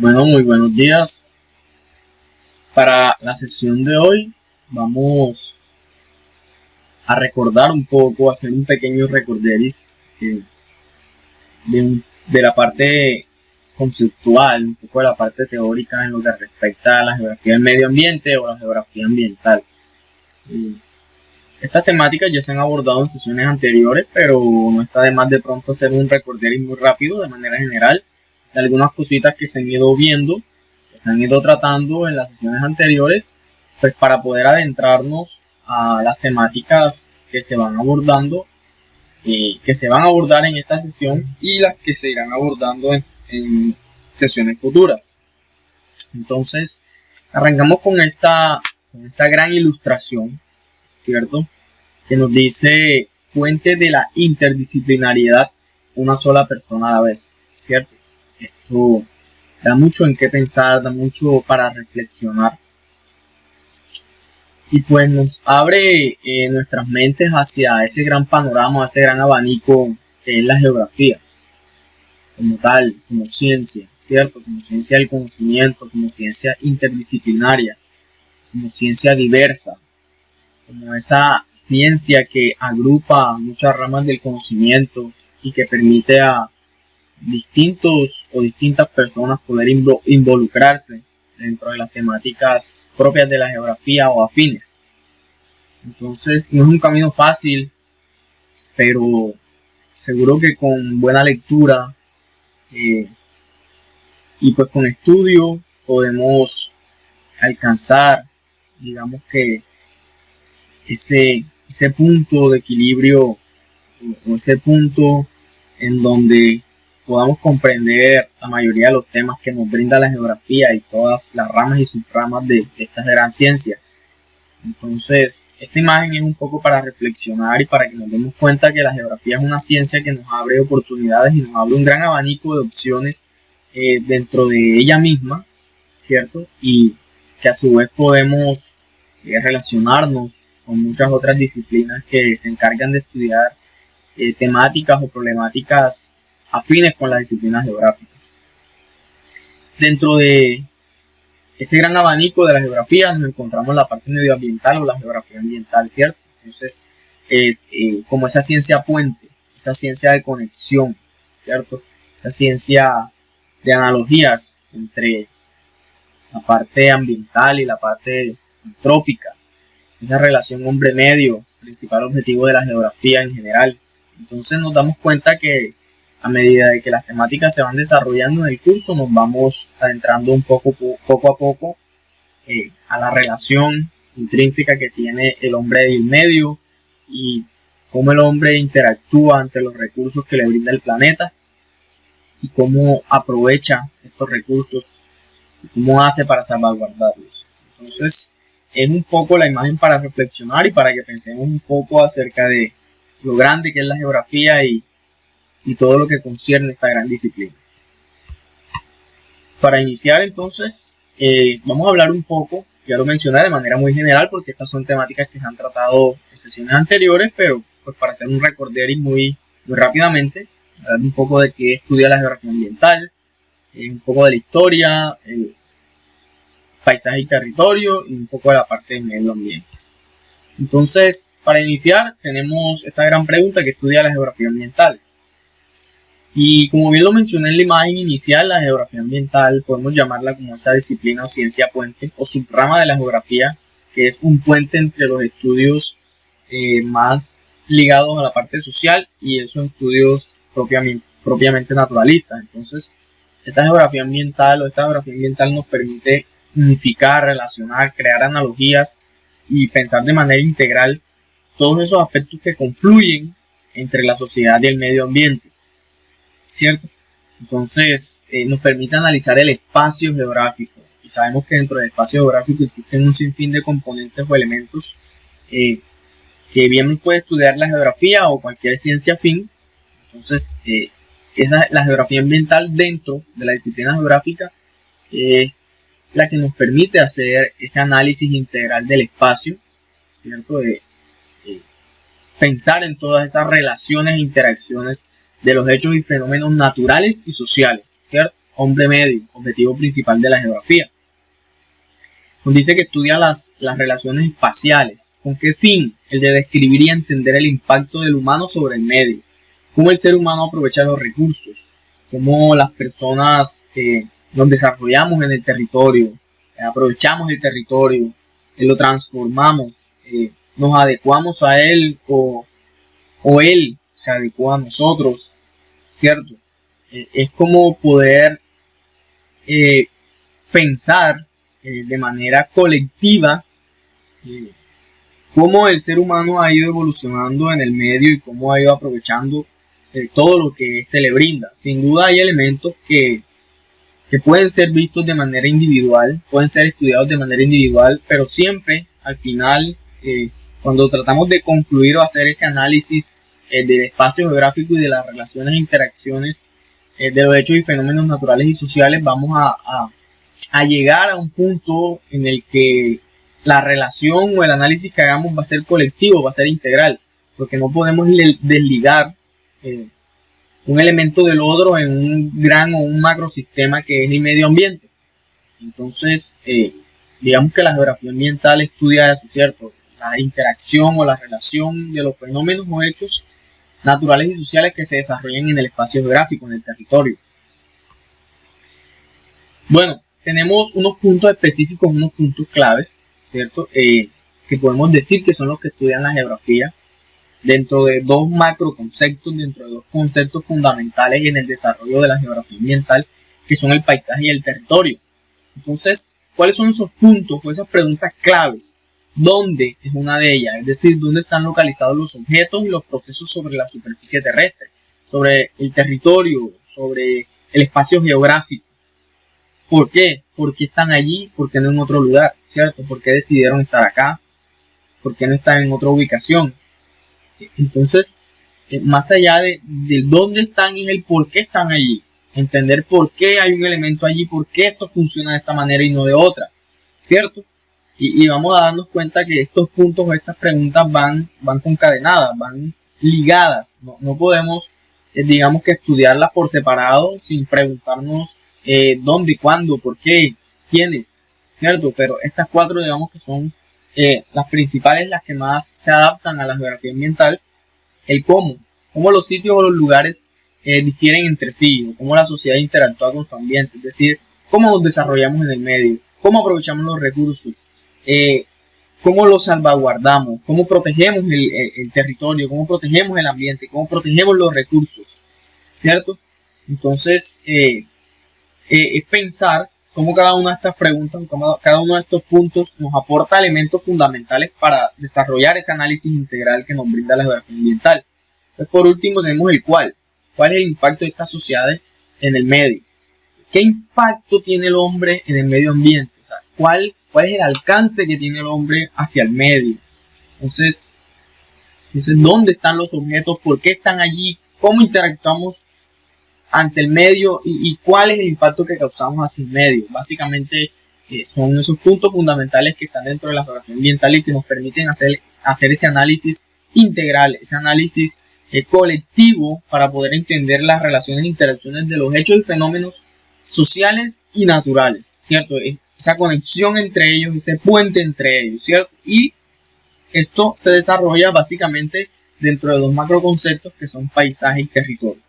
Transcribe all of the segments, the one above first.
Bueno, muy buenos días. Para la sesión de hoy vamos a recordar un poco, hacer un pequeño recorderis de la parte conceptual, un poco de la parte teórica en lo que respecta a la geografía del medio ambiente o la geografía ambiental. Estas temáticas ya se han abordado en sesiones anteriores, pero no está de más de pronto hacer un recorderis muy rápido de manera general de algunas cositas que se han ido viendo, que se han ido tratando en las sesiones anteriores, pues para poder adentrarnos a las temáticas que se van abordando, que se van a abordar en esta sesión y las que se irán abordando en sesiones futuras. Entonces, arrancamos con esta gran ilustración, ¿cierto? Que nos dice fuente de la interdisciplinariedad, una sola persona a la vez, ¿cierto? Esto da mucho en qué pensar, da mucho para reflexionar. Y pues nos abre nuestras mentes hacia ese gran panorama, ese gran abanico que es la geografía, como tal, como ciencia, ¿cierto? Como ciencia del conocimiento, como ciencia interdisciplinaria, como ciencia diversa, como esa ciencia que agrupa muchas ramas del conocimiento y que permite a distintas personas poder involucrarse dentro de las temáticas propias de la geografía o afines. Entonces no es un camino fácil, pero seguro que con buena lectura y pues con estudio podemos alcanzar, digamos que ese punto de equilibrio o ese punto en donde podamos comprender la mayoría de los temas que nos brinda la geografía y todas las ramas y subramas de esta gran ciencia. Entonces, esta imagen es un poco para reflexionar y para que nos demos cuenta que la geografía es una ciencia que nos abre oportunidades y nos abre un gran abanico de opciones dentro de ella misma, ¿cierto? Y que a su vez podemos relacionarnos con muchas otras disciplinas que se encargan de estudiar temáticas o problemáticas afines con la disciplina geográfica. Dentro de ese gran abanico de la geografía nos encontramos la parte medioambiental o la geografía ambiental, ¿cierto? Entonces es como esa ciencia puente, esa ciencia de conexión, ¿cierto? Esa ciencia de analogías entre la parte ambiental y la parte antrópica, esa relación hombre-medio, principal objetivo de la geografía en general. Entonces nos damos cuenta que a medida de que las temáticas se van desarrollando en el curso, nos vamos adentrando poco a poco a la relación intrínseca que tiene el hombre y el medio y cómo el hombre interactúa ante los recursos que le brinda el planeta y cómo aprovecha estos recursos y cómo hace para salvaguardarlos. Entonces, es un poco la imagen para reflexionar y para que pensemos un poco acerca de lo grande que es la geografía y todo lo que concierne a esta gran disciplina. Para iniciar entonces, vamos a hablar un poco, ya lo mencioné de manera muy general porque estas son temáticas que se han tratado en sesiones anteriores, pero pues para hacer un recorderis muy rápidamente, hablar un poco de qué estudia la geografía ambiental, un poco de la historia, el paisaje y territorio y un poco de la parte del medio ambiente. Entonces, para iniciar, tenemos esta gran pregunta que estudia la geografía ambiental. Y como bien lo mencioné en la imagen inicial, la geografía ambiental podemos llamarla como esa disciplina o ciencia puente o subrama de la geografía, que es un puente entre los estudios más ligados a la parte social y esos estudios propiamente naturalistas. Entonces, esa geografía ambiental o esta geografía ambiental nos permite unificar, relacionar, crear analogías y pensar de manera integral todos esos aspectos que confluyen entre la sociedad y el medio ambiente, ¿cierto? Entonces nos permite analizar el espacio geográfico y sabemos que dentro del espacio geográfico existen un sinfín de componentes o elementos que bien puede estudiar la geografía o cualquier ciencia afín. Entonces la geografía ambiental dentro de la disciplina geográfica es la que nos permite hacer ese análisis integral del espacio, ¿cierto? De pensar en todas esas relaciones e interacciones de los hechos y fenómenos naturales y sociales, ¿cierto? hombre medio, objetivo principal de la geografía. Nos dice que estudia las relaciones espaciales. ¿Con qué fin? El de describir y entender el impacto del humano sobre el medio. Cómo el ser humano aprovecha los recursos. Cómo las personas nos desarrollamos en el territorio. Aprovechamos el territorio. Lo transformamos. Nos adecuamos a él o él se adecua a nosotros. ¿Cierto? Es como poder pensar de manera colectiva cómo el ser humano ha ido evolucionando en el medio y cómo ha ido aprovechando todo lo que éste le brinda. Sin duda hay elementos que pueden ser vistos de manera individual, pueden ser estudiados de manera individual, pero siempre al final cuando tratamos de concluir o hacer ese análisis del espacio geográfico y de las relaciones e interacciones de los hechos y fenómenos naturales y sociales, vamos a llegar a un punto en el que la relación o el análisis que hagamos va a ser colectivo, va a ser integral, porque no podemos desligar un elemento del otro en un gran o un macrosistema que es el medio ambiente. Entonces, digamos que la geografía ambiental estudia eso, ¿cierto? La interacción o la relación de los fenómenos o hechos naturales y sociales que se desarrollan en el espacio geográfico, en el territorio. Bueno, tenemos unos puntos específicos, unos puntos claves, ¿cierto? Que podemos decir que son los que estudian la geografía dentro de dos macroconceptos, dentro de dos conceptos fundamentales en el desarrollo de la geografía ambiental, que son el paisaje y el territorio. Entonces, ¿cuáles son esos puntos o esas preguntas claves? ¿Dónde es una de ellas? Es decir, ¿dónde están localizados los objetos y los procesos sobre la superficie terrestre? Sobre el territorio, sobre el espacio geográfico. ¿Por qué? ¿Por qué están allí? ¿Por qué no en otro lugar? ¿Cierto? ¿Por qué decidieron estar acá? ¿Por qué no están en otra ubicación? Entonces, más allá de dónde están, es el por qué están allí. Entender por qué hay un elemento allí, por qué esto funciona de esta manera y no de otra. ¿Cierto? Y vamos a darnos cuenta que estos puntos o estas preguntas van concadenadas, van ligadas. No podemos, digamos que estudiarlas por separado sin preguntarnos dónde, cuándo, por qué, quiénes, ¿cierto? Pero estas cuatro, digamos que son las principales, las que más se adaptan a la geografía ambiental. El cómo los sitios o los lugares difieren entre sí, o cómo la sociedad interactúa con su ambiente, es decir, cómo nos desarrollamos en el medio, cómo aprovechamos los recursos, cómo los salvaguardamos, cómo protegemos el territorio, cómo protegemos el ambiente, cómo protegemos los recursos, ¿cierto? Entonces, es pensar cómo cada una de estas preguntas, cómo cada uno de estos puntos nos aporta elementos fundamentales para desarrollar ese análisis integral que nos brinda la geografía ambiental. Entonces, por último, tenemos el cuál. ¿Cuál es el impacto de estas sociedades en el medio? ¿Qué impacto tiene el hombre en el medio ambiente? O sea, ¿cuál es el alcance que tiene el hombre hacia el medio? Entonces, ¿dónde están los objetos? ¿Por qué están allí? ¿Cómo interactuamos ante el medio? ¿Y cuál es el impacto que causamos hacia el medio? Básicamente son esos puntos fundamentales que están dentro de la geografía ambiental y que nos permiten hacer ese análisis integral, ese análisis colectivo para poder entender las relaciones e interacciones de los hechos y fenómenos sociales y naturales, ¿cierto? Esa conexión entre ellos, ese puente entre ellos, ¿cierto? Y esto se desarrolla básicamente dentro de dos macroconceptos que son paisaje y territorio.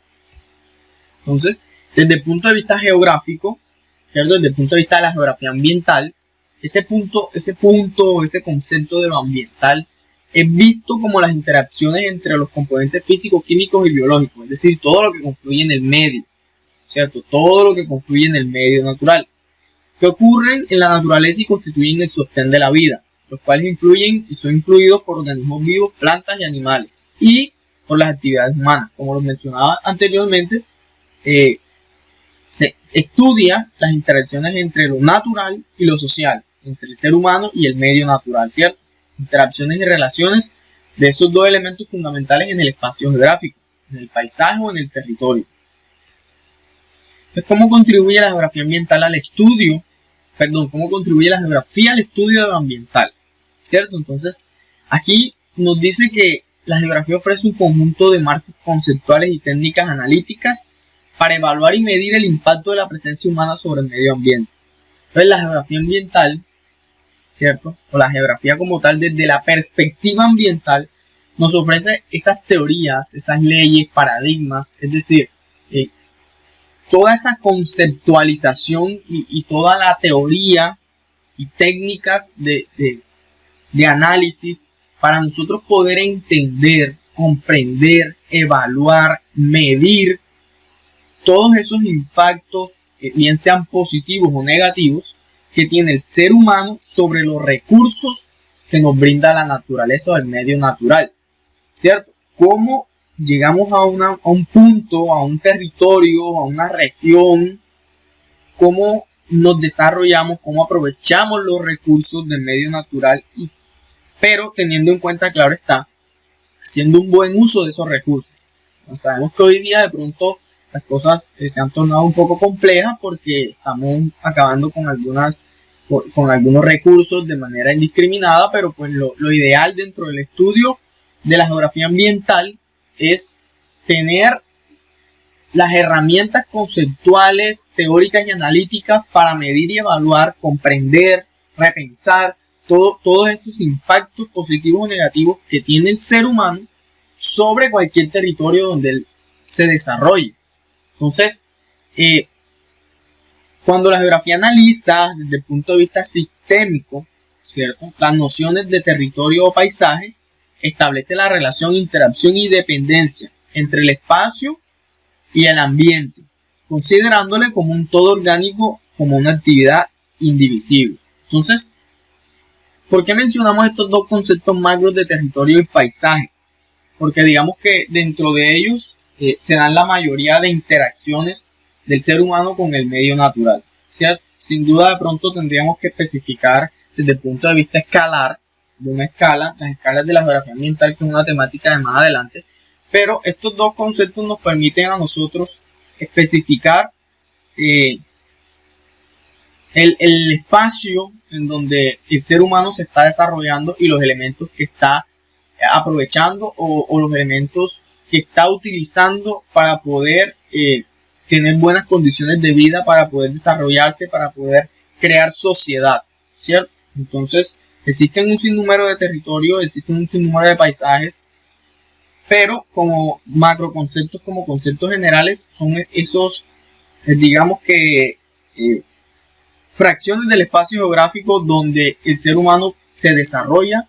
Entonces, desde el punto de vista geográfico, ¿cierto? Desde el punto de vista de la geografía ambiental, ese concepto de lo ambiental es visto como las interacciones entre los componentes físicos, químicos y biológicos, es decir, todo lo que confluye en el medio, ¿cierto? Todo lo que confluye en el medio natural, que ocurren en la naturaleza y constituyen el sostén de la vida, los cuales influyen y son influidos por organismos vivos, plantas y animales, y por las actividades humanas. Como lo mencionaba anteriormente, se estudia las interacciones entre lo natural y lo social, entre el ser humano y el medio natural, ¿cierto? Interacciones y relaciones de esos dos elementos fundamentales en el espacio geográfico, en el paisaje o en el territorio. Entonces, ¿cómo contribuye la geografía ambiental al estudio? ¿Cómo contribuye la geografía al estudio de lo ambiental? ¿Cierto? Entonces, aquí nos dice que la geografía ofrece un conjunto de marcos conceptuales y técnicas analíticas para evaluar y medir el impacto de la presencia humana sobre el medio ambiente. Entonces la geografía ambiental, ¿cierto? O la geografía como tal, desde la perspectiva ambiental, nos ofrece esas teorías, esas leyes, paradigmas, es decir, toda esa conceptualización y toda la teoría y técnicas de análisis para nosotros poder entender, comprender, evaluar, medir todos esos impactos, bien sean positivos o negativos, que tiene el ser humano sobre los recursos que nos brinda la naturaleza o el medio natural, ¿cierto? Cómo llegamos a un punto, a un territorio, a una región, cómo nos desarrollamos, cómo aprovechamos los recursos del medio natural, pero teniendo en cuenta, claro está, haciendo un buen uso de esos recursos. Sabemos que hoy día de pronto las cosas se han tornado un poco complejas porque estamos acabando con algunos recursos de manera indiscriminada, pero pues lo ideal dentro del estudio de la geografía ambiental es tener las herramientas conceptuales, teóricas y analíticas para medir y evaluar, comprender, repensar todos esos impactos positivos o negativos que tiene el ser humano sobre cualquier territorio donde él se desarrolle. Entonces, cuando la geografía analiza desde el punto de vista sistémico, ¿cierto?, las nociones de territorio o paisaje, establece la relación, interacción y dependencia entre el espacio y el ambiente, considerándole como un todo orgánico, como una actividad indivisible. Entonces, ¿por qué mencionamos estos dos conceptos macros de territorio y paisaje? Porque digamos que dentro de ellos se dan la mayoría de interacciones del ser humano con el medio natural, ¿cierto? Sin duda de pronto tendríamos que especificar desde el punto de vista escalar, de una escala, las escalas de la geografía ambiental, que es una temática de más adelante, pero estos dos conceptos nos permiten a nosotros especificar el espacio en donde el ser humano se está desarrollando y los elementos que está aprovechando o los elementos que está utilizando para poder tener buenas condiciones de vida, para poder desarrollarse, para poder crear sociedad, ¿cierto? Entonces, existen un sinnúmero de territorios, existen un sinnúmero de paisajes, pero como macroconceptos, como conceptos generales, son esos, digamos que, fracciones del espacio geográfico donde el ser humano se desarrolla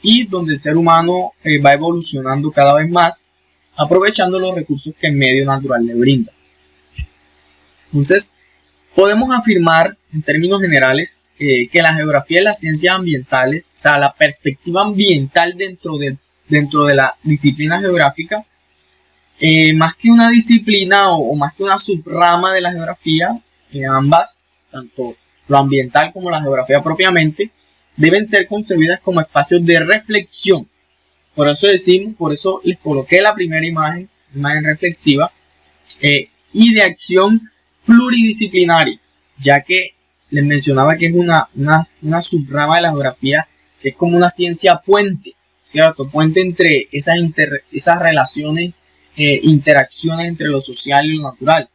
y donde el ser humano va evolucionando cada vez más, aprovechando los recursos que el medio natural le brinda. Entonces, podemos afirmar en términos generales que la geografía y las ciencias ambientales, o sea, la perspectiva ambiental dentro de la disciplina geográfica, más que una disciplina o más que una subrama de la geografía, ambas, tanto lo ambiental como la geografía propiamente, deben ser concebidas como espacios de reflexión. Por eso les coloqué la primera imagen reflexiva, y de acción pluridisciplinaria, ya que les mencionaba que es una subrama de la geografía, que es como una ciencia puente, ¿cierto? Puente entre esas relaciones, interacciones entre lo social y lo natural,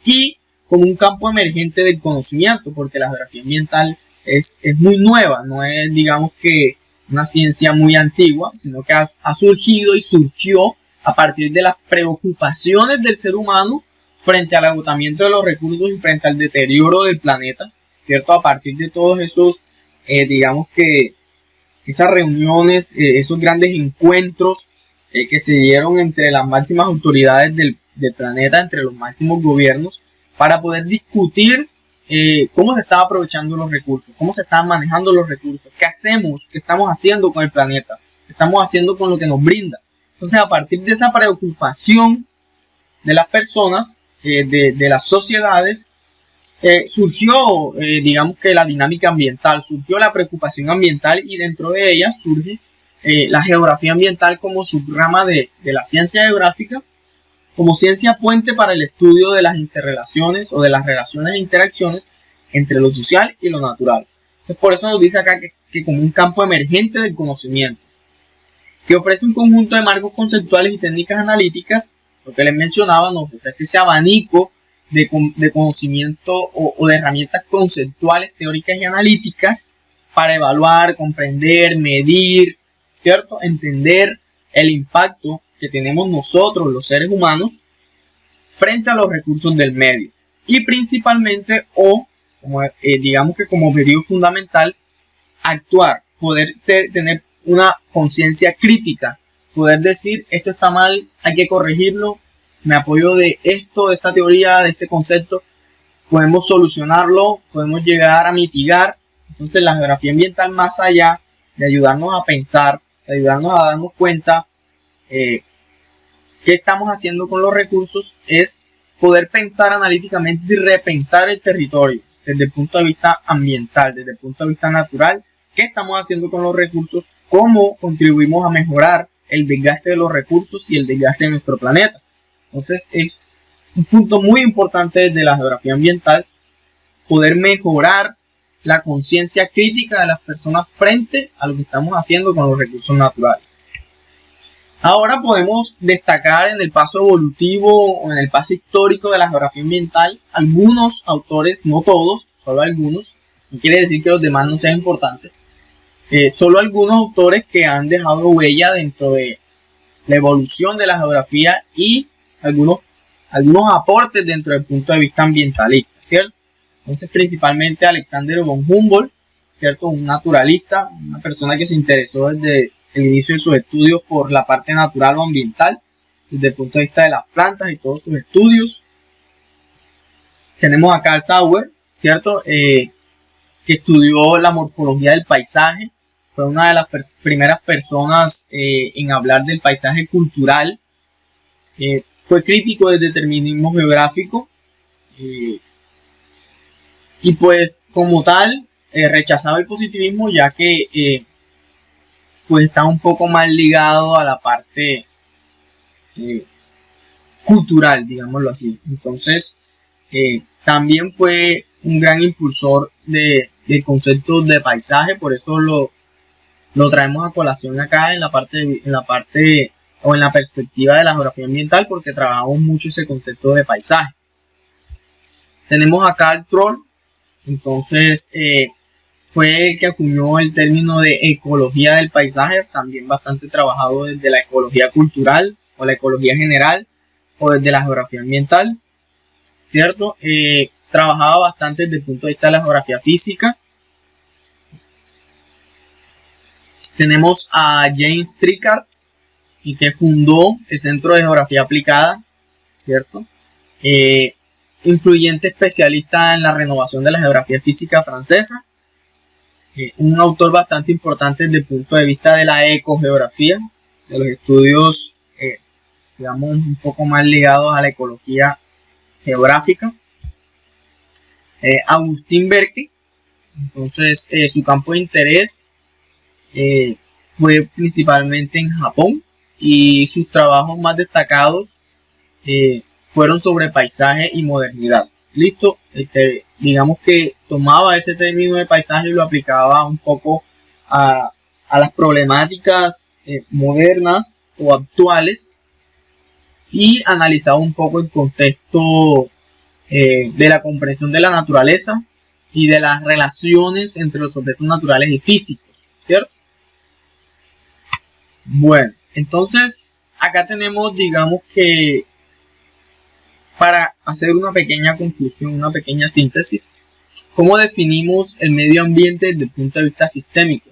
y como un campo emergente del conocimiento, porque la geografía ambiental es muy nueva, no es, digamos, que una ciencia muy antigua, sino que ha surgido y surgió a partir de las preocupaciones del ser humano frente al agotamiento de los recursos y frente al deterioro del planeta, ¿cierto? A partir de todos esos, digamos que esas reuniones, esos grandes encuentros que se dieron entre las máximas autoridades del planeta, entre los máximos gobiernos, para poder discutir cómo se están aprovechando los recursos, cómo se están manejando los recursos, qué hacemos, qué estamos haciendo con el planeta, qué estamos haciendo con lo que nos brinda. Entonces, a partir de esa preocupación de las personas, de las sociedades, surgió, digamos que la dinámica ambiental, surgió la preocupación ambiental, y dentro de ella surge la geografía ambiental como subrama de la ciencia geográfica, como ciencia puente para el estudio de las interrelaciones o de las relaciones e interacciones entre lo social y lo natural. Entonces, por eso nos dice acá que como un campo emergente del conocimiento, que ofrece un conjunto de marcos conceptuales y técnicas analíticas lo que les mencionaba, nos ofrece ese abanico de conocimiento o de herramientas conceptuales, teóricas y analíticas para evaluar, comprender, medir, ¿cierto? Entender el impacto que tenemos nosotros, los seres humanos, frente a los recursos del medio. Y principalmente, digamos que como objetivo fundamental, actuar, poder tener una conciencia crítica, poder decir, esto está mal, hay que corregirlo, me apoyo de esto, de esta teoría, de este concepto, podemos solucionarlo, podemos llegar a mitigar. Entonces la geografía ambiental, más allá de ayudarnos a pensar, de ayudarnos a darnos cuenta qué estamos haciendo con los recursos, es poder pensar analíticamente y repensar el territorio desde el punto de vista ambiental, desde el punto de vista natural, qué estamos haciendo con los recursos, cómo contribuimos a mejorar el desgaste de los recursos y el desgaste de nuestro planeta. Entonces es un punto muy importante de la geografía ambiental, poder mejorar la conciencia crítica de las personas frente a lo que estamos haciendo con los recursos naturales. Ahora podemos destacar en el paso evolutivo o en el paso histórico de la geografía ambiental algunos autores, no todos, solo algunos, no quiere decir que los demás no sean importantes, solo algunos autores que han dejado huella dentro de la evolución de la geografía y algunos aportes dentro del punto de vista ambientalista, ¿cierto? Entonces, principalmente Alexander von Humboldt, ¿cierto? Un naturalista, una persona que se interesó desde el inicio de sus estudios por la parte natural o ambiental, desde el punto de vista de las plantas y todos sus estudios. Tenemos a Carl Sauer, ¿cierto? Que estudió la morfología del paisaje, fue una de las primeras personas en hablar del paisaje cultural, fue crítico del determinismo geográfico, y pues como tal rechazaba el positivismo, ya que pues está un poco más ligado a la parte cultural, digámoslo así. Entonces también fue un gran impulsor del concepto de paisaje, por eso lo traemos a colación acá en la parte o en la perspectiva de la geografía ambiental, porque trabajamos mucho ese concepto de paisaje. Tenemos a Carl Troll, entonces fue el que acuñó el término de ecología del paisaje, también bastante trabajado desde la ecología cultural o la ecología general o desde la geografía ambiental, ¿cierto? Trabajaba bastante desde el punto de vista de la geografía física. Tenemos a James Strickart, y que fundó el Centro de Geografía Aplicada, ¿cierto? Influyente especialista en la renovación de la geografía física francesa, un autor bastante importante desde el punto de vista de la ecogeografía, de los estudios, digamos, un poco más ligados a la ecología geográfica. Agustín Berke, entonces su campo de interés fue principalmente en Japón, y sus trabajos más destacados fueron sobre paisaje y modernidad. Listo, digamos que tomaba ese término de paisaje y lo aplicaba un poco a las problemáticas modernas o actuales, y analizaba un poco el contexto de la comprensión de la naturaleza y de las relaciones entre los objetos naturales y físicos, ¿cierto? Bueno, entonces acá tenemos, digamos que, para hacer una pequeña conclusión, una pequeña síntesis, ¿cómo definimos el medio ambiente desde el punto de vista sistémico?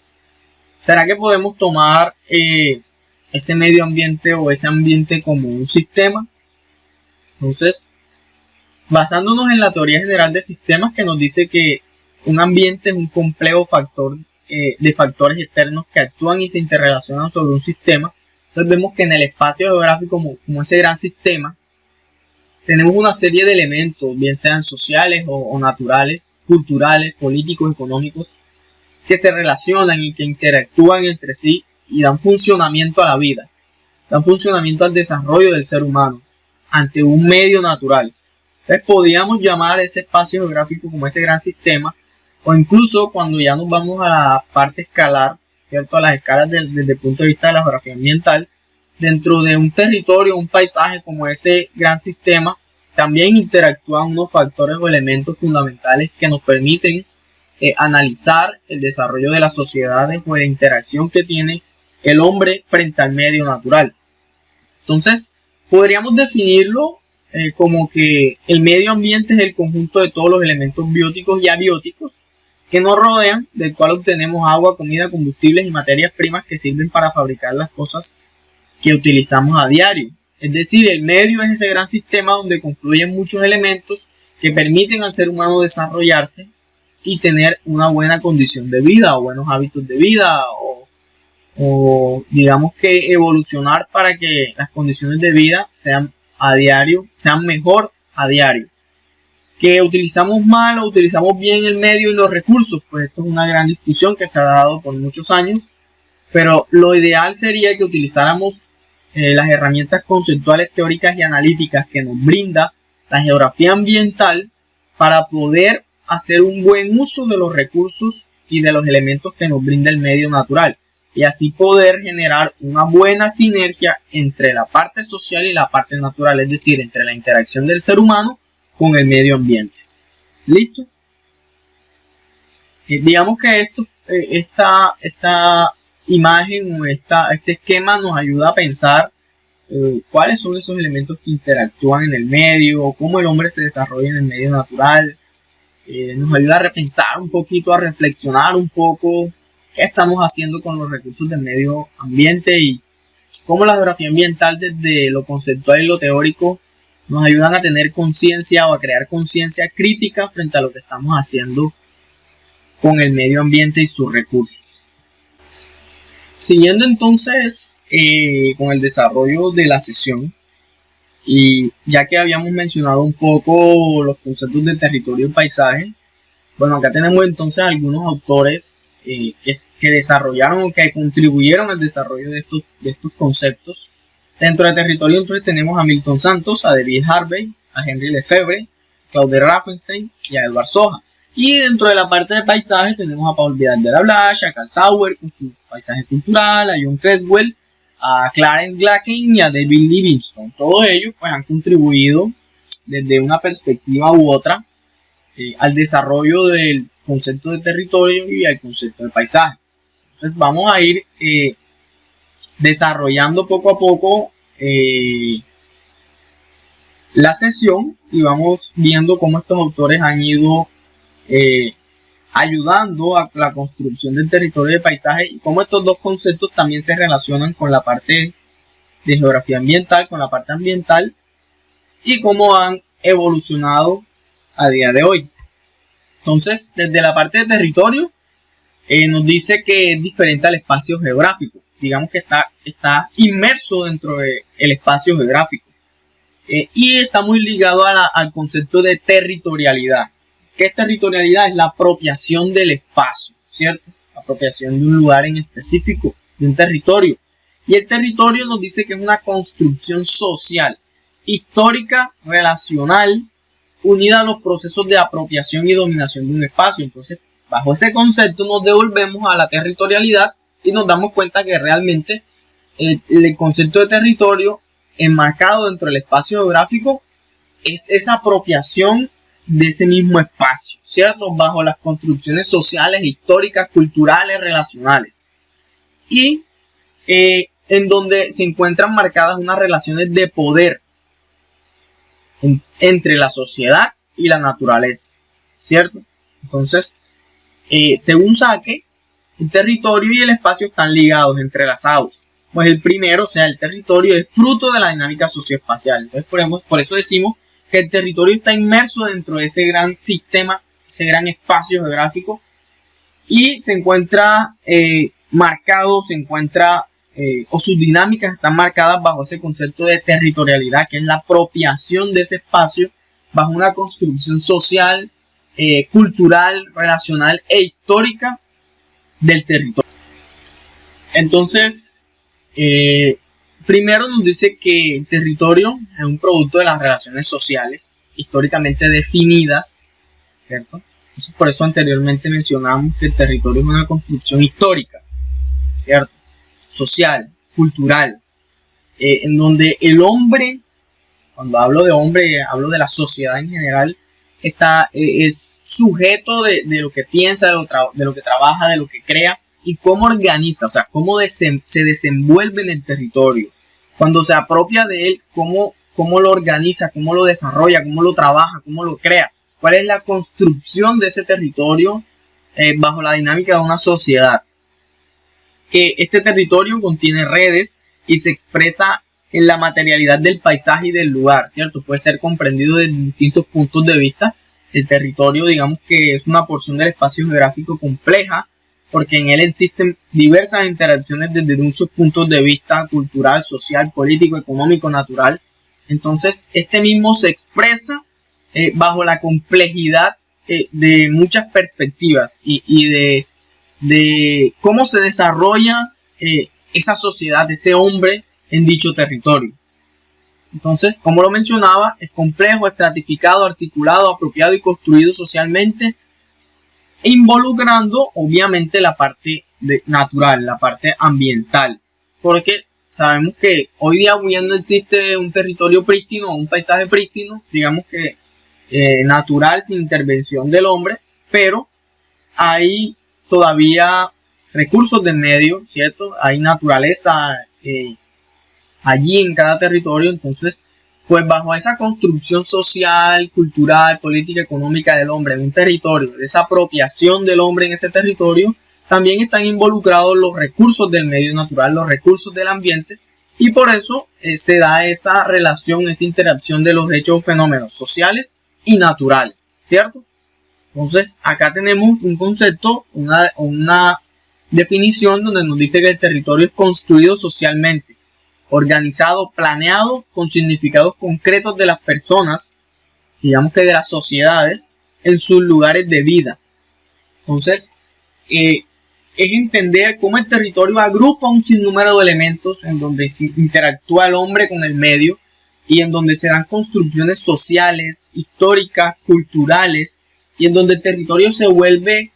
¿Será que podemos tomar ese medio ambiente o ese ambiente como un sistema? Entonces, basándonos en la teoría general de sistemas, que nos dice que un ambiente es un complejo de factores externos que actúan y se interrelacionan sobre un sistema. Entonces vemos que en el espacio geográfico, como ese gran sistema, tenemos una serie de elementos, bien sean sociales o naturales, culturales, políticos, económicos, que se relacionan y que interactúan entre sí y dan funcionamiento a la vida, dan funcionamiento al desarrollo del ser humano ante un medio natural. Entonces podríamos llamar ese espacio geográfico como ese gran sistema, o incluso cuando ya nos vamos a la parte escalar, ¿cierto? A las escalas desde el punto de vista de la geografía ambiental, dentro de un territorio, un paisaje como ese gran sistema, también interactúan unos factores o elementos fundamentales que nos permiten analizar el desarrollo de las sociedades o la interacción que tiene el hombre frente al medio natural. Entonces, podríamos definirlo como que el medio ambiente es el conjunto de todos los elementos bióticos y abióticos que nos rodean, del cual obtenemos agua, comida, combustibles y materias primas que sirven para fabricar las cosas que utilizamos a diario. Es decir, el medio es ese gran sistema donde confluyen muchos elementos que permiten al ser humano desarrollarse y tener una buena condición de vida o buenos hábitos de vida o digamos que evolucionar para que las condiciones de vida sean mejor a diario. Que utilizamos mal o utilizamos bien el medio y los recursos, pues esto es una gran discusión que se ha dado por muchos años, pero lo ideal sería que utilizáramos las herramientas conceptuales, teóricas y analíticas que nos brinda la geografía ambiental para poder hacer un buen uso de los recursos y de los elementos que nos brinda el medio natural y así poder generar una buena sinergia entre la parte social y la parte natural, es decir, entre la interacción del ser humano con el medio ambiente. ¿Listo? Digamos que esta imagen o este esquema nos ayuda a pensar cuáles son esos elementos que interactúan en el medio, cómo el hombre se desarrolla en el medio natural. Nos ayuda a repensar un poquito, a reflexionar un poco qué estamos haciendo con los recursos del medio ambiente y cómo la geografía ambiental desde lo conceptual y lo teórico nos ayudan a tener conciencia o a crear conciencia crítica frente a lo que estamos haciendo con el medio ambiente y sus recursos. Siguiendo entonces con el desarrollo de la sesión, y ya que habíamos mencionado un poco los conceptos de territorio y paisaje, bueno, acá tenemos entonces algunos autores que desarrollaron o que contribuyeron al desarrollo de estos conceptos. Dentro de territorio entonces tenemos a Milton Santos, a David Harvey, a Henry Lefebvre, Claude Raffenstein y a Edward Soja. Y dentro de la parte de paisaje tenemos a Paul Vidal de la Blache, a Carl Sauer con su paisaje cultural, a John Creswell, a Clarence Glacken y a David Livingstone. Todos ellos pues han contribuido desde una perspectiva u otra al desarrollo del concepto de territorio y al concepto de paisaje. Entonces vamos a ir desarrollando poco a poco la sesión y vamos viendo cómo estos autores han ido ayudando a la construcción del territorio y paisaje y cómo estos dos conceptos también se relacionan con la parte de geografía ambiental, con la parte ambiental y cómo han evolucionado a día de hoy. Entonces, desde la parte de territorio nos dice que es diferente al espacio geográfico. Digamos que está inmerso dentro del espacio geográfico y está muy ligado al concepto de territorialidad. ¿Qué es territorialidad? Es la apropiación del espacio, ¿cierto? La apropiación de un lugar en específico, de un territorio. Y el territorio nos dice que es una construcción social, histórica, relacional, unida a los procesos de apropiación y dominación de un espacio. Entonces, bajo ese concepto nos devolvemos a la territorialidad y nos damos cuenta que realmente el concepto de territorio enmarcado dentro del espacio geográfico es esa apropiación de ese mismo espacio, ¿cierto? Bajo las construcciones sociales, históricas, culturales, relacionales. Y en donde se encuentran marcadas unas relaciones de poder entre la sociedad y la naturaleza, ¿cierto? Entonces, según Sake, el territorio y el espacio están ligados, entrelazados. Pues el primero, o sea, el territorio es fruto de la dinámica socioespacial. Entonces, por eso decimos que el territorio está inmerso dentro de ese gran sistema, ese gran espacio geográfico y se encuentra marcado, o sus dinámicas están marcadas bajo ese concepto de territorialidad, que es la apropiación de ese espacio bajo una construcción social, cultural, relacional e histórica del territorio. Entonces, primero nos dice que el territorio es un producto de las relaciones sociales históricamente definidas, ¿cierto? Entonces, por eso anteriormente mencionamos que el territorio es una construcción histórica, ¿cierto? Social, cultural, en donde el hombre, cuando hablo de hombre, hablo de la sociedad en general, es sujeto de lo que piensa, de lo que trabaja, de lo que crea y cómo organiza, o sea, cómo se desenvuelve en el territorio. Cuando se apropia de él, cómo lo organiza, cómo lo desarrolla, cómo lo trabaja, cómo lo crea, cuál es la construcción de ese territorio bajo la dinámica de una sociedad. Este territorio contiene redes y se expresa en la materialidad del paisaje y del lugar, ¿cierto? Puede ser comprendido desde distintos puntos de vista. El territorio, digamos que es una porción del espacio geográfico compleja, porque en él existen diversas interacciones desde muchos puntos de vista: cultural, social, político, económico, natural. Entonces, este mismo se expresa bajo la complejidad de muchas perspectivas y de cómo se desarrolla esa sociedad, ese hombre en dicho territorio. Entonces, como lo mencionaba, es complejo, estratificado, articulado, apropiado y construido socialmente, involucrando obviamente la parte natural, la parte ambiental, porque sabemos que hoy día no existe un territorio prístino o un paisaje prístino, digamos que natural, sin intervención del hombre, pero hay todavía recursos del medio, ¿cierto? Hay naturaleza allí en cada territorio. Entonces, pues bajo esa construcción social, cultural, política, económica del hombre en un territorio, de esa apropiación del hombre en ese territorio, también están involucrados los recursos del medio natural, los recursos del ambiente, y por eso se da esa relación, esa interacción de los hechos o fenómenos sociales y naturales, ¿cierto? Entonces, acá tenemos un concepto, una definición donde nos dice que el territorio es construido socialmente, organizado, planeado, con significados concretos de las personas, digamos que de las sociedades, en sus lugares de vida. Entonces, es entender cómo el territorio agrupa un sinnúmero de elementos en donde interactúa el hombre con el medio y en donde se dan construcciones sociales, históricas, culturales, y en donde el territorio se vuelve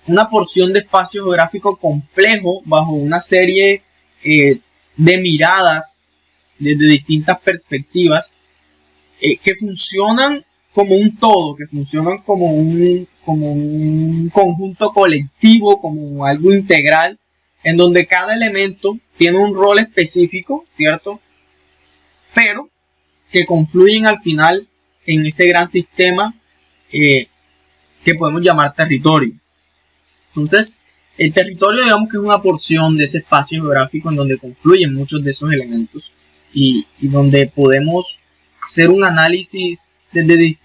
una porción de espacio geográfico complejo bajo una serie de miradas desde distintas perspectivas que funcionan como un todo, que funcionan como un conjunto colectivo, como algo integral, en donde cada elemento tiene un rol específico, ¿cierto? Pero que confluyen al final en ese gran sistema que podemos llamar territorio. Entonces, el territorio, digamos que es una porción de ese espacio geográfico en donde confluyen muchos de esos elementos y donde podemos hacer un análisis desde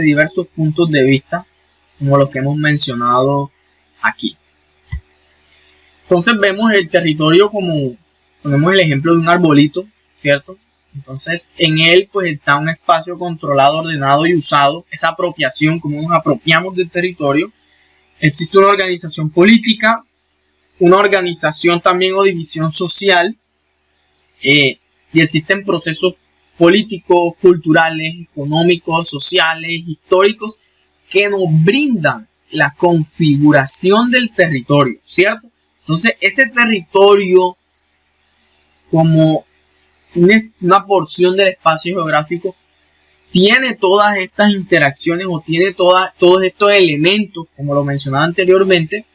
diversos puntos de vista, como los que hemos mencionado aquí. Entonces vemos el territorio como, ponemos el ejemplo de un arbolito, ¿cierto? Entonces en él pues está un espacio controlado, ordenado y usado, esa apropiación, como nos apropiamos del territorio. Existe una organización política, una organización también o división social, y existen procesos políticos, culturales, económicos, sociales, históricos, que nos brindan la configuración del territorio, ¿cierto? Entonces ese territorio, como una porción del espacio geográfico, tiene todas estas interacciones o tiene todos estos elementos, como lo mencionaba anteriormente,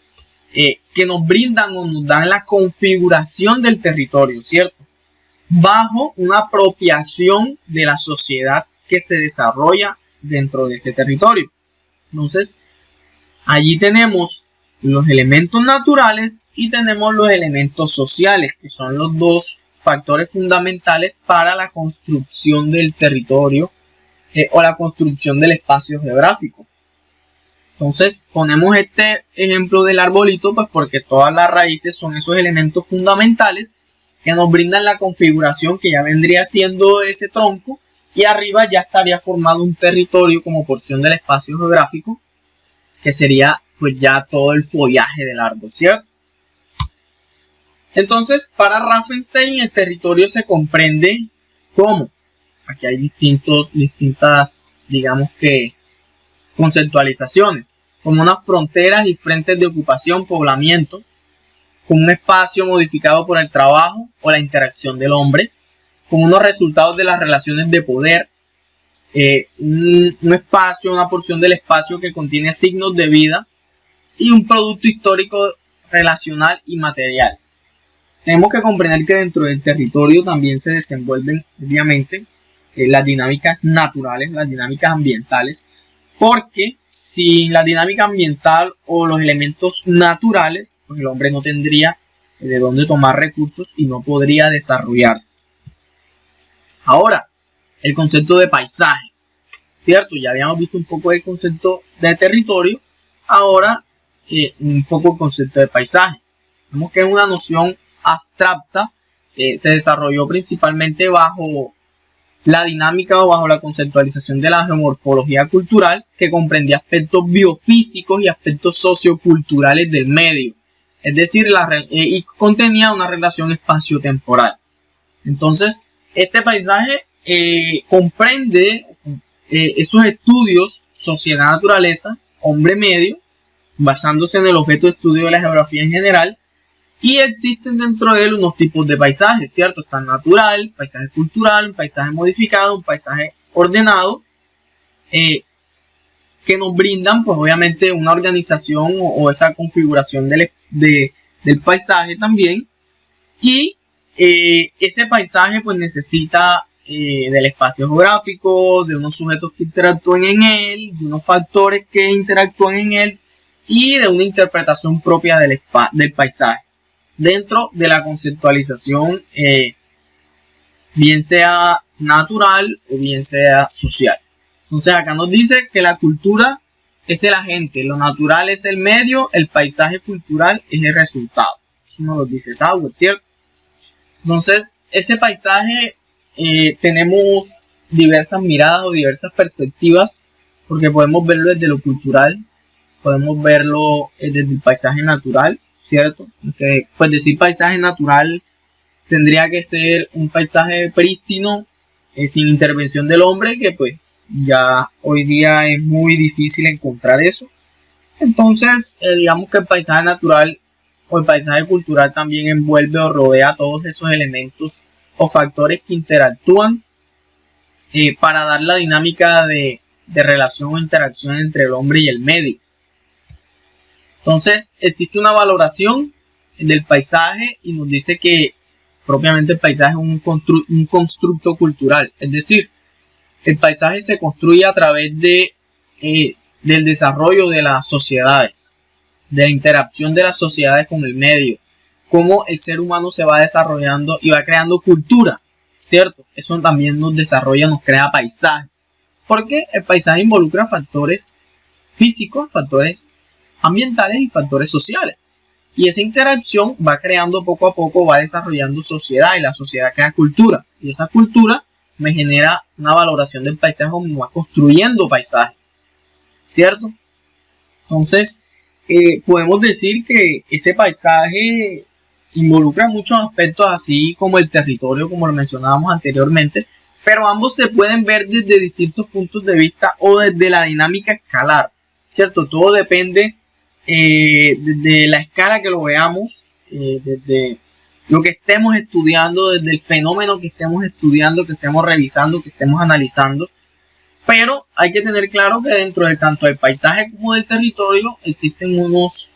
que nos brindan o nos dan la configuración del territorio, ¿cierto? Bajo una apropiación de la sociedad que se desarrolla dentro de ese territorio. Entonces, allí tenemos los elementos naturales y tenemos los elementos sociales, que son los dos factores fundamentales para la construcción del territorio o la construcción del espacio geográfico. Entonces ponemos este ejemplo del arbolito pues porque todas las raíces son esos elementos fundamentales que nos brindan la configuración que ya vendría siendo ese tronco, y arriba ya estaría formado un territorio como porción del espacio geográfico, que sería pues ya todo el follaje del árbol, ¿cierto? Entonces, para Rafenstein el territorio se comprende como, aquí hay distintas, digamos que, conceptualizaciones, como unas fronteras y frentes de ocupación, poblamiento, como un espacio modificado por el trabajo o la interacción del hombre, como unos resultados de las relaciones de poder, un espacio, una porción del espacio que contiene signos de vida y un producto histórico relacional y material. Tenemos que comprender que dentro del territorio también se desenvuelven, obviamente, las dinámicas naturales, las dinámicas ambientales, porque sin la dinámica ambiental o los elementos naturales, pues el hombre no tendría de dónde tomar recursos y no podría desarrollarse. Ahora, el concepto de paisaje, ¿cierto? Ya habíamos visto un poco el concepto de territorio, ahora un poco el concepto de paisaje. Vemos que es una noción abstracta, se desarrolló principalmente bajo la dinámica o bajo la conceptualización de la geomorfología cultural, que comprendía aspectos biofísicos y aspectos socioculturales del medio, es decir, y contenía una relación espacio-temporal. Entonces, este paisaje comprende esos estudios sociedad-naturaleza, hombre medio, basándose en el objeto de estudio de la geografía en general, y existen dentro de él unos tipos de paisajes, ¿cierto? Está natural, paisaje cultural, un paisaje modificado, un paisaje ordenado, que nos brindan, pues obviamente, una organización o esa configuración del paisaje también. Y ese paisaje pues necesita del espacio geográfico, de unos sujetos que interactúen en él, de unos factores que interactúan en él y de una interpretación propia del paisaje dentro de la conceptualización, bien sea natural o bien sea social. Entonces acá nos dice que la cultura es el agente, lo natural es el medio, el paisaje cultural es el resultado. Eso nos lo dice Sauer, ¿cierto? Entonces ese paisaje tenemos diversas miradas o diversas perspectivas, porque podemos verlo desde lo cultural, podemos verlo desde el paisaje natural, ¿cierto? Que pues decir paisaje natural tendría que ser un paisaje prístino, sin intervención del hombre, que pues ya hoy día es muy difícil encontrar eso. Entonces digamos que el paisaje natural o el paisaje cultural también envuelve o rodea todos esos elementos o factores que interactúan para dar la dinámica de relación o interacción entre el hombre y el medio. Entonces existe una valoración del paisaje y nos dice que propiamente el paisaje es un constructo cultural, es decir, el paisaje se construye a través del desarrollo de las sociedades, de la interacción de las sociedades con el medio, cómo el ser humano se va desarrollando y va creando cultura, ¿cierto? Eso también nos desarrolla, nos crea paisaje, porque el paisaje involucra factores físicos, factores ambientales y factores sociales. Y esa interacción va creando poco a poco, va desarrollando sociedad y la sociedad crea cultura. Y esa cultura me genera una valoración del paisaje como va construyendo paisaje, ¿cierto? Entonces, podemos decir que ese paisaje involucra muchos aspectos, así como el territorio, como lo mencionábamos anteriormente, pero ambos se pueden ver desde distintos puntos de vista o desde la dinámica escalar, ¿cierto? Todo depende desde la escala que lo veamos, desde lo que estemos estudiando, desde el fenómeno que estemos estudiando, que estemos revisando, que estemos analizando. Pero hay que tener claro que dentro de tanto del paisaje como del territorio existen unos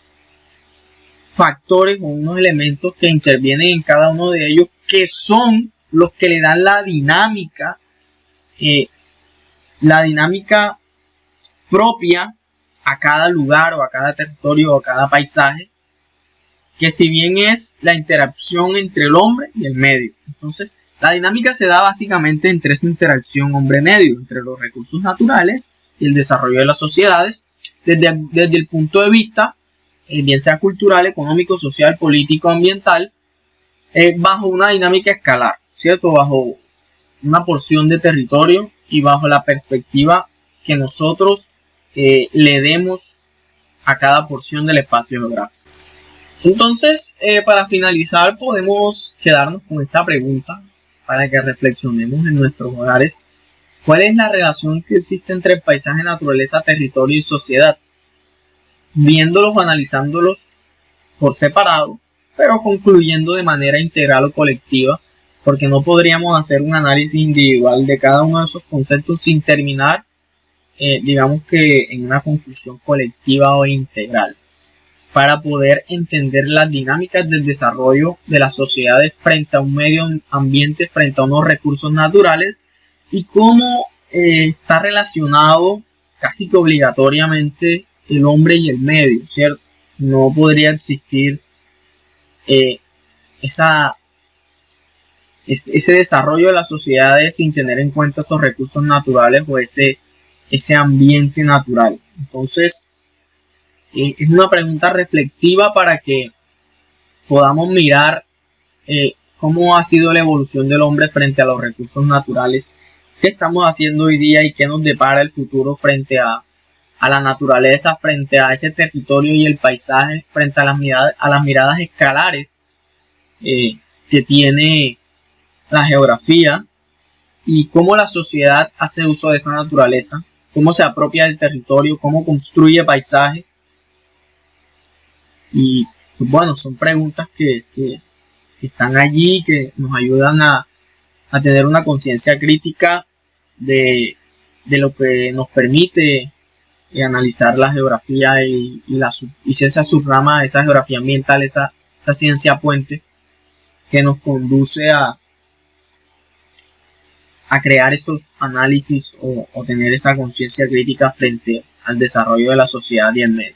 factores o unos elementos que intervienen en cada uno de ellos, que son los que le dan la dinámica propia a cada lugar o a cada territorio o a cada paisaje, que si bien es la interacción entre el hombre y el medio. Entonces la dinámica se da básicamente entre esa interacción hombre-medio, entre los recursos naturales y el desarrollo de las sociedades, desde el punto de vista bien sea cultural, económico, social, político, ambiental, bajo una dinámica escalar, ¿cierto? Bajo una porción de territorio y bajo la perspectiva que nosotros le demos a cada porción del espacio geográfico. Entonces, para finalizar, podemos quedarnos con esta pregunta para que reflexionemos en nuestros hogares. ¿Cuál es la relación que existe entre paisaje, naturaleza, territorio y sociedad? Viéndolos o analizándolos por separado, pero concluyendo de manera integral o colectiva, porque no podríamos hacer un análisis individual de cada uno de esos conceptos sin terminar, digamos que en una conclusión colectiva o integral, para poder entender las dinámicas del desarrollo de las sociedades frente a un medio ambiente, frente a unos recursos naturales, y cómo está relacionado casi que obligatoriamente el hombre y el medio, ¿cierto? No podría existir ese desarrollo de las sociedades sin tener en cuenta esos recursos naturales o ese ambiente natural. Entonces, es una pregunta reflexiva para que podamos mirar cómo ha sido la evolución del hombre frente a los recursos naturales, qué estamos haciendo hoy día y qué nos depara el futuro frente a la naturaleza, frente a ese territorio y el paisaje, frente a las miradas escalares que tiene la geografía, y cómo la sociedad hace uso de esa naturaleza, cómo se apropia del territorio, cómo construye paisaje. Y pues, bueno, son preguntas que están allí, que nos ayudan a tener una conciencia crítica de lo que nos permite analizar la geografía y esa subrama, esa geografía ambiental, esa ciencia puente que nos conduce a crear esos análisis o tener esa conciencia crítica frente al desarrollo de la sociedad y el medio.